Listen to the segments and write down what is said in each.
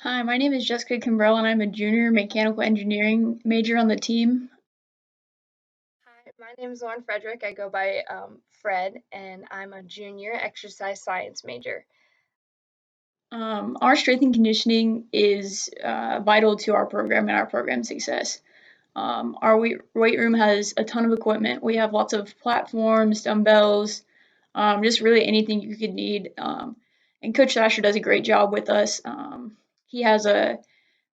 Hi, my name is Jessica Kimbrell, and I'm a junior mechanical engineering major on the team. Hi, my name is Lauren Frederick. I go by Fred, and I'm a junior exercise science major. Our strength and conditioning is vital to our program and our program success. Our weight room has a ton of equipment. We have lots of platforms, dumbbells, just really anything you could need. And Coach Sasher does a great job with us. He has a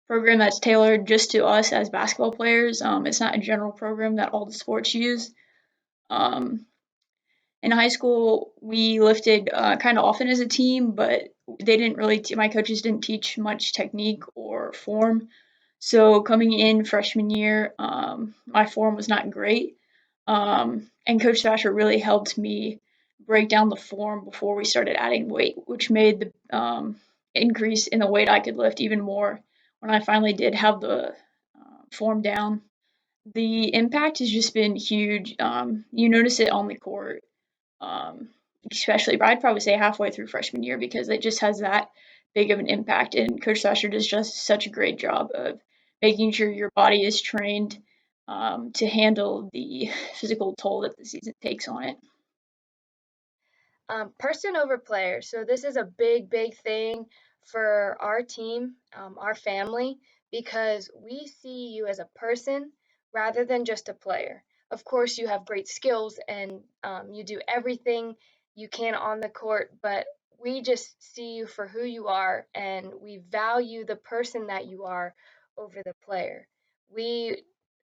program that's tailored just to us as basketball players. It's not a general program that all the sports use. Um, in high school, we lifted kind of often as a team, but they didn't really. My coaches didn't teach much technique or form. So coming in freshman year, my form was not great, and Coach Sasha really helped me break down the form before we started adding weight, which made the increase in the weight I could lift even more when I finally did have the form down. The impact has just been huge. You notice it on the court, um, especially, but I'd probably say halfway through freshman year because it just has that big of an impact. And Coach Sasser does just such a great job of making sure your body is trained to handle the physical toll that the season takes on it. Person over player. So this is a big, big thing for our team, our family, because we see you as a person rather than just a player. Of course, you have great skills and you do everything you can on the court, but we just see you for who you are and we value the person that you are over the player. We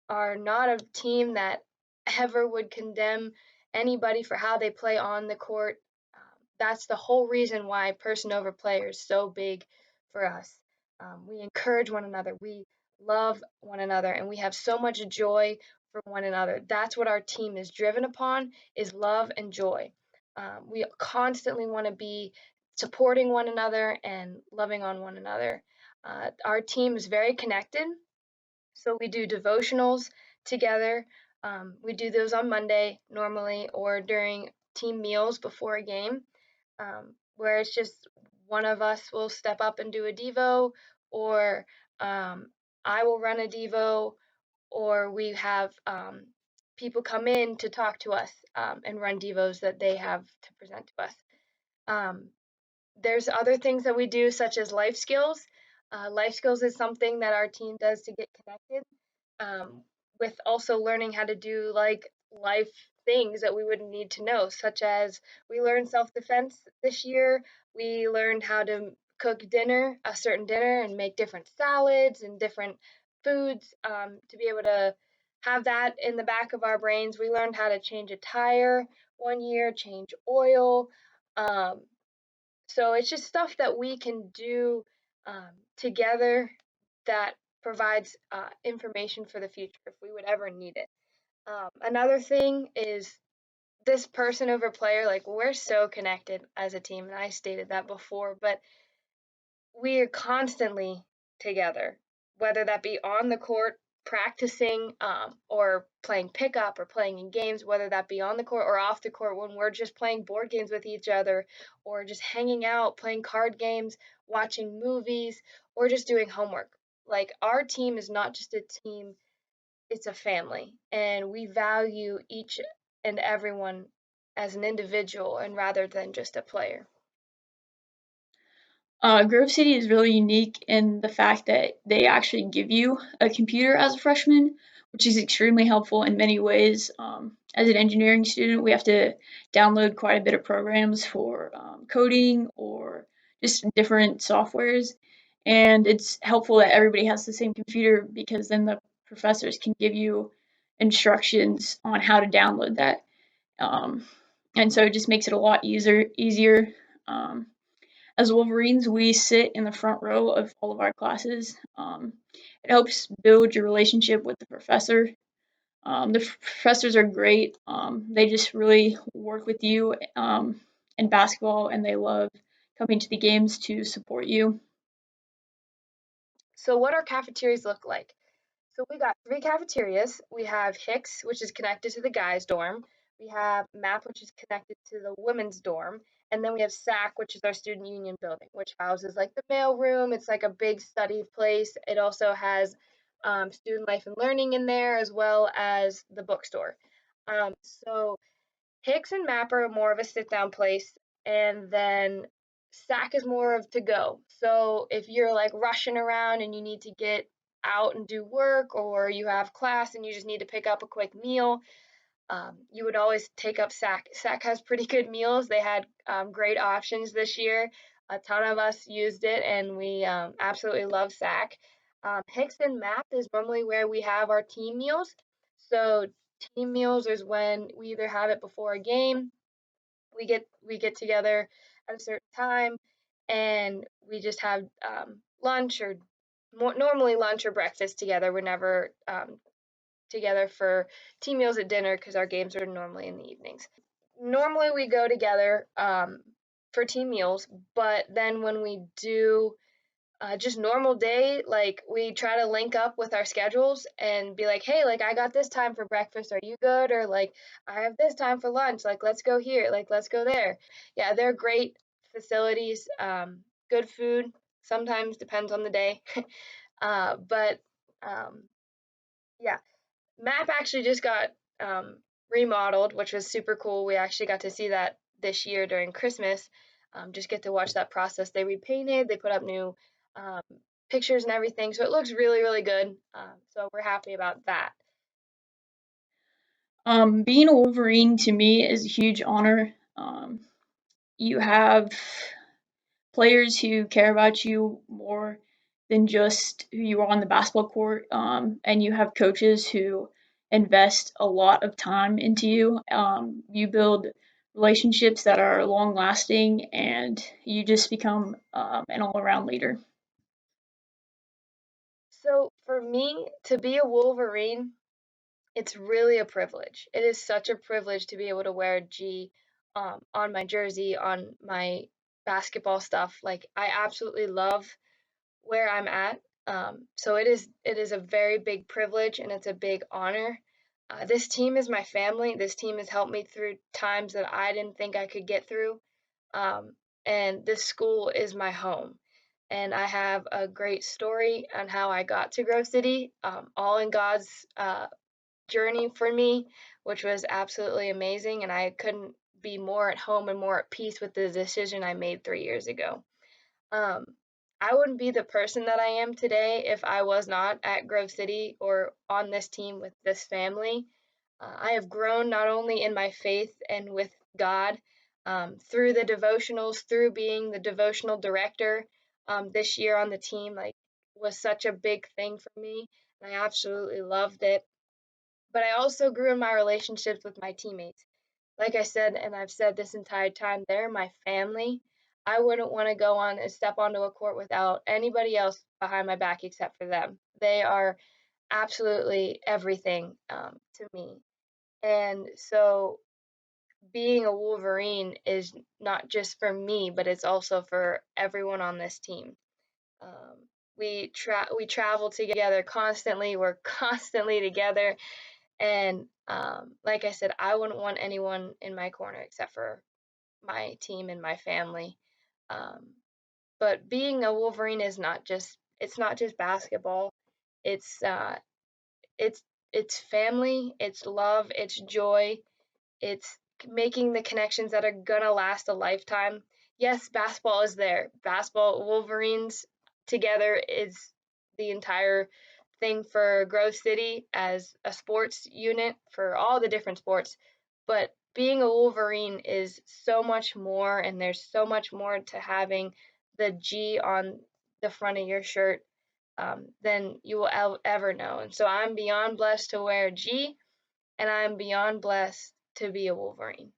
are not a team that ever would condemn anybody for how they play on the court. That's the whole reason why person over player is so big for us. We encourage one another, we love one another, and we have so much joy for one another. That's what our team is driven upon: is love and joy. We constantly want to be supporting one another and loving on one another. Our team is very connected, so we do devotionals together. We do those on Monday normally or during team meals before a game, where it's just one of us will step up and do a Devo, or I will run a Devo, or we have people come in to talk to us and run Devos that they have to present to us. Um, there's other things that we do, such as life skills. Life skills is something that our team does to get connected, um, with also learning how to do like life things that we would need to know, such as we learned self defense this year. We learned how to cook dinner, a certain dinner, and make different salads and different foods to be able to have that in the back of our brains. We learned how to change a tire one year, change oil. Um, so it's just stuff that we can do together that provides information for the future if we would ever need it. Another thing is this person over player, like we're so connected as a team, and I stated that before, but we are constantly together, whether that be on the court practicing or playing pickup or playing in games, whether that be on the court or off the court when we're just playing board games with each other or just hanging out, playing card games, watching movies, or just doing homework. Like our team is not just a team, it's a family, and we value each and everyone as an individual and rather than just a player. Grove City is really unique in the fact that they actually give you a computer as a freshman, which is extremely helpful in many ways. As an engineering student, we have to download quite a bit of programs for coding or just different softwares. And it's helpful that everybody has the same computer because then the professors can give you instructions on how to download that. Um, and so it just makes it a lot easier. Um, as Wolverines, we sit in the front row of all of our classes. It helps build your relationship with the professor. The professors are great. They just really work with you in basketball, and they love coming to the games to support you. So, what our cafeterias look like? So we got three cafeterias. We have Hicks, which is connected to the guys' dorm. We have MAP, which is connected to the women's dorm, and then we have SAC, which is our student union building, which houses like the mail room. It's like a big study place. It also has student life and learning in there, as well as the bookstore. So Hicks and MAP are more of a sit down place, and then SAC is more of to go. So if you're like rushing around and you need to get out and do work, or you have class and you just need to pick up a quick meal, you would always take up SAC. SAC has pretty good meals. They had great options this year. A ton of us used it, and we absolutely love SAC. Hicks and MAP is normally where we have our team meals. So team meals is when we either have it before a game, we get together at a certain time, and we just have lunch, or normally lunch or breakfast together. We're never together for team meals at dinner because our games are normally in the evenings. Normally we go together for team meals, but then when we do just normal day, like we try to link up with our schedules and be like, hey, like I got this time for breakfast, are you good? Or like I have this time for lunch, like let's go here, like let's go there. Yeah, they're great facilities, good food. Sometimes depends on the day, but yeah, MAP actually just got remodeled, which was super cool. We actually got to see that this year during Christmas. Just get to watch that process. They repainted, they put up new um, pictures and everything, so it looks really, really good. So we're happy about that. Being a Wolverine to me is a huge honor. You have players who care about you more than just who you are on the basketball court, and you have coaches who invest a lot of time into you. You build relationships that are long lasting, and you just become an all around leader. So for me to be a Wolverine, it's really a privilege. It is such a privilege to be able to wear a G on my jersey, on my basketball stuff. Like I absolutely love where I'm at. So it is a very big privilege, and it's a big honor. This team is my family. This team has helped me through times that I didn't think I could get through. Um, and this school is my home. And I have a great story on how I got to Grove City, all in God's journey for me, which was absolutely amazing. And I couldn't be more at home and more at peace with the decision I made 3 years ago. Um, I wouldn't be the person that I am today if I was not at Grove City or on this team with this family. I have grown not only in my faith and with God, through the devotionals, through being the devotional director this year on the team, like was such a big thing for me. And I absolutely loved it. But I also grew in my relationships with my teammates. Like I said, and I've said this entire time, they're my family. I wouldn't want to go on and step onto a court without anybody else behind my back except for them. They are absolutely everything to me. And so being a Wolverine is not just for me, but it's also for everyone on this team. Um, we travel together constantly. We're constantly together, and like I said, I wouldn't want anyone in my corner except for my team and my family. Um, but being a Wolverine is not just it's not just basketball. It's it's it's family, it's love, it's joy, it's making the connections that are gonna last a lifetime. Yes, basketball is there. Basketball Wolverines together is the entire thing for Grove City as a sports unit for all the different sports. But being a Wolverine is so much more, and there's so much more to having the G on the front of your shirt than you will ever know. And so I'm beyond blessed to wear a G, and I'm beyond blessed to be a Wolverine.